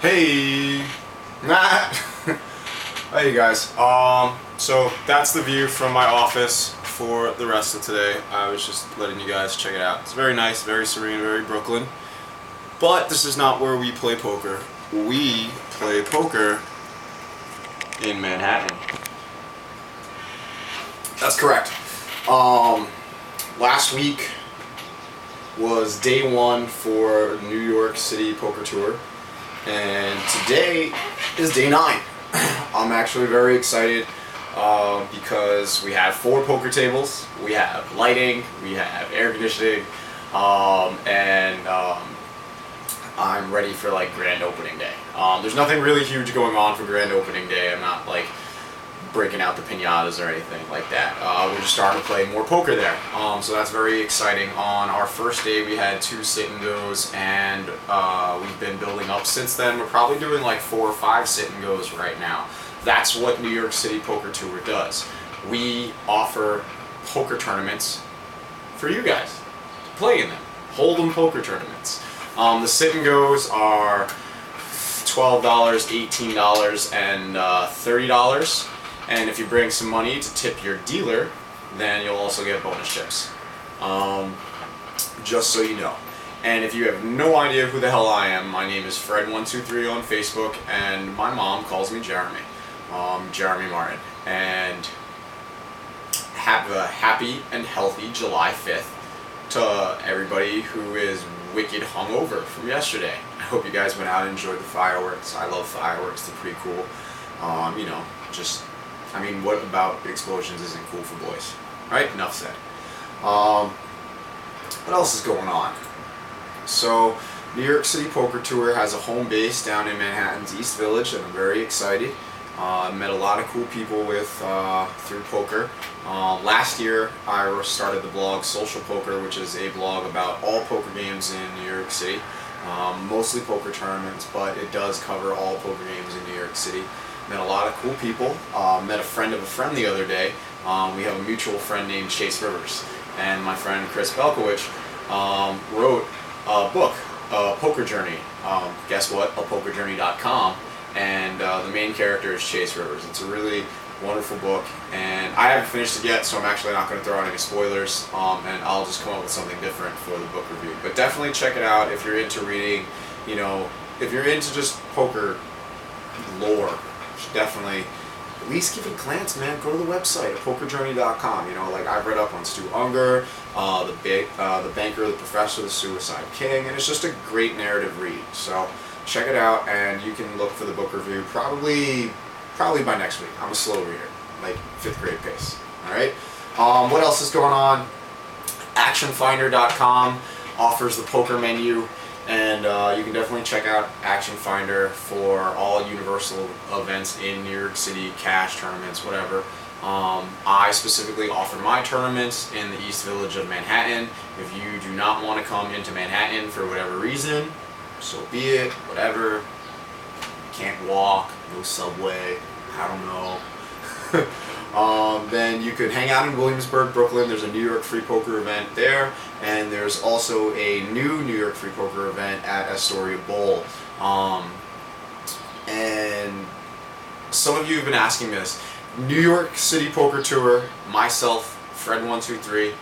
Hey, Matt. Hey guys. So that's the view from my office for the rest of today. I was just letting you guys check it out. It's very nice, very serene, very Brooklyn. But this is not where we play poker. We play poker in Manhattan. That's correct. Last week was day one for New York City Poker Tour, and today is day 9. I'm actually very excited because we have 4 poker tables, we have lighting, we have air conditioning, and I'm ready for like grand opening day. There's nothing really huge going on for grand opening day. I'm not like breaking out the piñatas or anything like that. We're just starting to play more poker there. So that's very exciting. On our first day we had 2 sit and goes, and we've been building up since then. We're probably doing like 4 or 5 sit and goes right now. That's what New York City Poker Tour does. We offer poker tournaments for you guys to play in them. Hold'em poker tournaments. The sit and goes are $12, $18, and $30. And if you bring some money to tip your dealer, then you'll also get bonus chips. Just so you know. And if you have no idea who the hell I am, my name is Fred123 on Facebook, and my mom calls me Jeremy. Jeremy Martin. And have a happy and healthy July 5th to everybody who is wicked hungover from yesterday. I hope you guys went out and enjoyed the fireworks. I love fireworks, they're pretty cool. You know, just, I mean, what about explosions isn't cool for boys, right? Enough said. What else is going on? So, New York City Poker Tour has a home base down in Manhattan's East Village, and I'm very excited. Met a lot of cool people through poker. Last year, I started the blog Social Poker, which is a blog about all poker games in New York City. Mostly poker tournaments, but it does cover all poker games in New York City. Met a lot of cool people. Met a friend of a friend the other day. We have a mutual friend named Chase Rivers, and my friend Chris Belkowicz wrote a book, Poker Journey. Guess what? apokerjourney.com. And the main character is Chase Rivers. It's a really wonderful book, and I haven't finished it yet, so I'm actually not going to throw out any spoilers, and I'll just come up with something different for the book review. But definitely check it out if you're into reading, you know, if you're into just poker lore. Definitely at least give it a glance, man. Go to the website, apokerjourney.com. You know, like I've read up on Stu Unger, the banker, the professor, the suicide king, and it's just a great narrative read. So check it out, and you can look for the book review probably by next week. I'm a slow reader, like 5th grade pace. All right. What else is going on? ActionFinder.com offers the poker menu. And you can definitely check out Action Finder for all universal events in New York City, cash tournaments, whatever. I specifically offer my tournaments in the East Village of Manhattan. If you do not want to come into Manhattan for whatever reason, so be it, whatever. Can't walk, no subway, I don't know. Then you could hang out in Williamsburg, Brooklyn. There's a New York Free Poker event there, and there's also a new New York Free Poker event at Astoria Bowl. And some of you have been asking me this. New York City Poker Tour, myself, Fred123,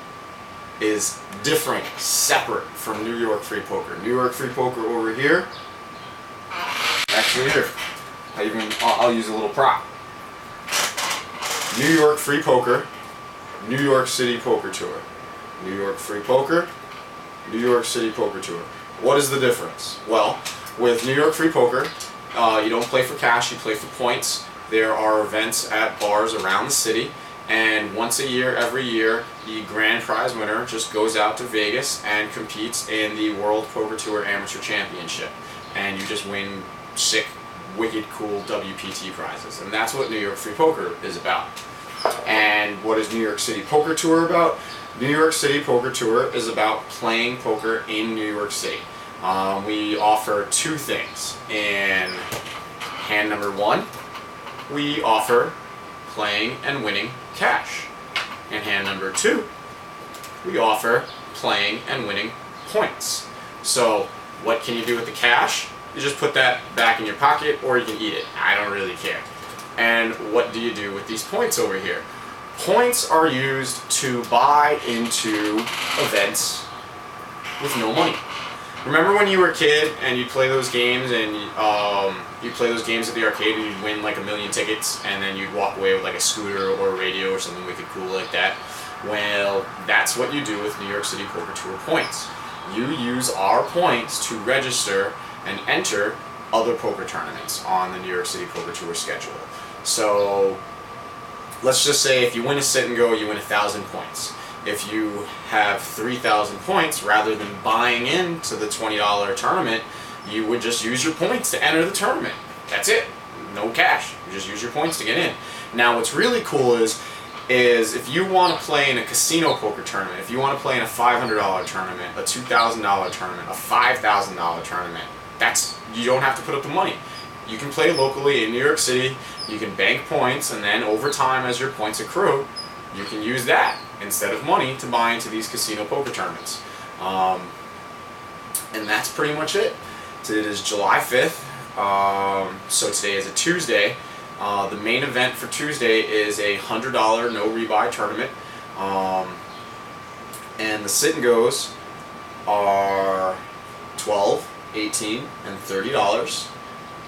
is different, separate from New York Free Poker. New York Free Poker over here, actually here. I'll use a little prop. New York Free Poker, New York City Poker Tour. New York Free Poker, New York City Poker Tour. What is the difference? Well, with New York Free Poker, you don't play for cash, you play for points. There are events at bars around the city, and once a year, every year, the grand prize winner just goes out to Vegas and competes in the World Poker Tour Amateur Championship. And you just win sick, wicked cool WPT prizes. And that's what New York Free Poker is about. And what is New York City Poker Tour about? New York City Poker Tour is about playing poker in New York City. We offer 2 things. In hand number 1, we offer playing and winning cash. In hand number 2, we offer playing and winning points. So what can you do with the cash? you just put that back in your pocket, or you can eat it. I don't really care. And what do you do with these points over here? Points are used to buy into events with no money. Remember when you were a kid and you'd play those games and you'd play those games at the arcade and you'd win like 1 million tickets and then you'd walk away with like a scooter or a radio or something wicked cool like that? Well, that's what you do with New York City Poker Tour points. You use our points to register and enter other poker tournaments on the New York City Poker Tour schedule. So let's just say if you win a sit and go, you win 1,000 points. If you have 3,000 points, rather than buying into the $20 tournament, you would just use your points to enter the tournament. That's it. No cash. You just use your points to get in. Now what's really cool is if you want to play in a casino poker tournament, if you want to play in a $500 tournament, a $2,000 tournament, a $5,000 tournament, you don't have to put up the money. You can play locally in New York City, you can bank points, and then over time as your points accrue, you can use that instead of money to buy into these casino poker tournaments. And that's pretty much it. So it is July 5th, so today is a Tuesday. The main event for Tuesday is a $100 no rebuy tournament, and the sit and goes are $12, $18, and $30.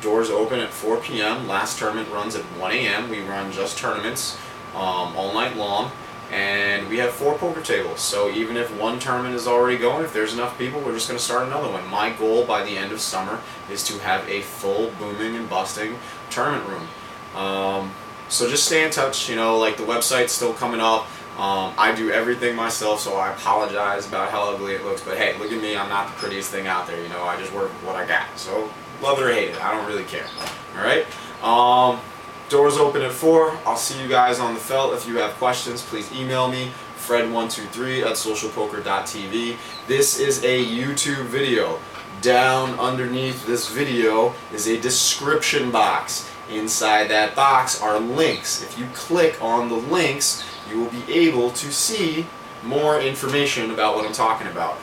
Doors open at 4 p.m. Last tournament runs at 1 a.m. We run just tournaments all night long, and we have 4 poker tables. So even if one tournament is already going, if there's enough people, we're just going to start another one. My goal by the end of summer is to have a full booming and busting tournament room. So just stay in touch. You know, like the website's still coming up. I do everything myself, so I apologize about how ugly it looks, but hey, look at me, I'm not the prettiest thing out there, you know, I just work with what I got, so love it or hate it, I don't really care. Alright, doors open at 4, I'll see you guys on the felt. If you have questions, please email me, fred123@socialpoker.tv. This is a YouTube video. Down underneath this video is a description box. Inside that box are links. If you click on the links, you will be able to see more information about what I'm talking about.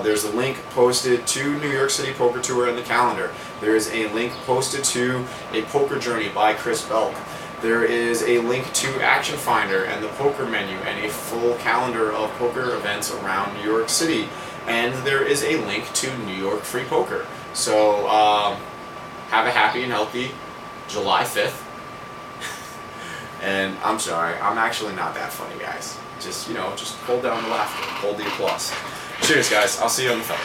There's a link posted to New York City Poker Tour and the calendar. There is a link posted to A Poker Journey by Chris Belk. There is a link to Action Finder and the poker menu and a full calendar of poker events around New York City. And there is a link to New York Free Poker. So have a happy and healthy July 5th. And I'm sorry, I'm actually not that funny, guys. Just, you know, just hold down the laughter, hold the applause. Cheers, guys. I'll see you on the film.